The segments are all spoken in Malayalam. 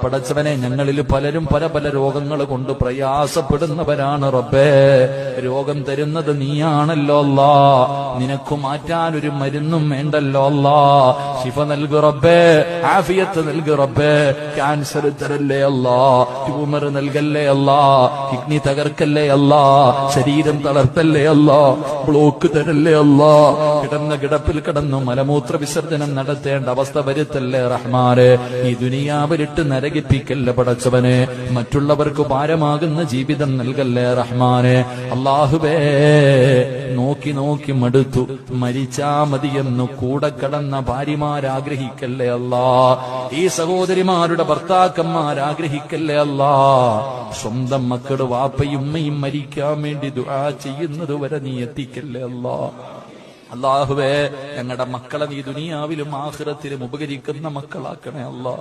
പടച്ചവനെ, ഞങ്ങളിൽ പലരും പല പല രോഗങ്ങൾ കൊണ്ട് പ്രയാസപ്പെടുന്നവരാണ് റബ്ബേ. രോഗം തരുന്നത് നീയാണല്ലോ അല്ലാ. നിനക്ക് മാറ്റാൻ ഒരു മരുന്നും വേണ്ടല്ലോ അല്ലാ. ശിഫ നൽകു റബ്ബേ, ആഫിയത്ത് നൽകു റബ്ബേ. ക്യാൻസർ തരല്ലേ അല്ലാ, ട്യൂമർ നൽകല്ലേ അല്ലാ, കിഡ്നി തകർക്കല്ലേ അല്ലാ, ശരീരം തളർത്തല്ലേ അല്ലാ, ബ്ലോക്ക് തരല്ലേ അല്ലാ. കിടന്ന കിടപ്പിൽ കിടന്നു മലമൂത്ര വിസർജനം നടത്തേണ്ട അവസ്ഥ വരുത്തല്ലേ റഹ്മാനെ. ഈ ദുനിയാവിലിട്ട് നരകിപ്പിക്കല്ലേ പടച്ചവനെ. മറ്റുള്ളവർക്ക് ഭാരമാകുന്ന ജീവിതം നൽകല്ലേ റഹ്മാനെ. അല്ലാഹുവേ, നോക്കി നോക്കി മടുത്തു, മരിച്ചാ മതിയെന്ന് കൂടെ കടന്ന ഭാര്യമാരാഗ്രഹിക്കല്ലേ അല്ലാ. ഈ സഹോദരിമാരുടെ ഭർത്താക്കന്മാരാഗ്രഹിക്കല്ലേ അല്ലാ. സ്വന്തം മക്കളുടെ വാപ്പയും ഉമ്മയും മരിക്കാൻ വേണ്ടി ദുആ ചെയ്യുന്നത് വരെ നീ എത്തിക്കല്ലേ അല്ലാ. അല്ലാഹുവേ, ഞങ്ങളുടെ മക്കളെ നീ ദുനിയാവിലും ആഖിറത്തിലും ഉപകരിക്കുന്ന മക്കളാക്കണേ അല്ലാ.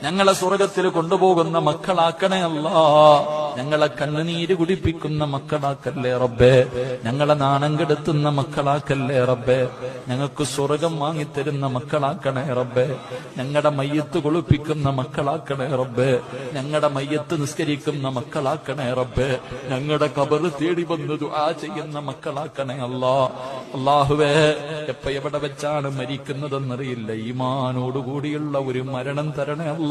ഞങ്ങളെ സ്വർഗത്തിൽ കൊണ്ടുപോകുന്ന മക്കളാക്കണേ അല്ലാ. ഞങ്ങളെ കണ്ണുനീര് കുടിപ്പിക്കുന്ന മക്കളാക്കല്ലേ റബ്ബേ. ഞങ്ങളെ നാണം കെടുത്തുന്ന മക്കളാക്കല്ലേ റബ്ബേ. ഞങ്ങൾക്ക് സ്വർഗം വാങ്ങിത്തരുന്ന മക്കളാക്കണേ റബ്ബേ. ഞങ്ങളുടെ മയ്യത്ത് കുളിപ്പിക്കുന്ന മക്കളാക്കണേ റബ്ബേ. ഞങ്ങളുടെ മയ്യത്ത് നിസ്കരിക്കുന്ന മക്കളാക്കണേ റബ്ബേ. ഞങ്ങളുടെ ഖബർ തേടി വന്ന് ദുആ ചെയ്യുന്ന മക്കളാക്കണേ അല്ലാ. അല്ലാഹുവേ, എവിടെ വെച്ചാണ് മരിക്കുന്നതെന്നറിയില്ല. ഈമാനോടുകൂടിയുള്ള ഒരു മരണം തരണേ അല്ലാ.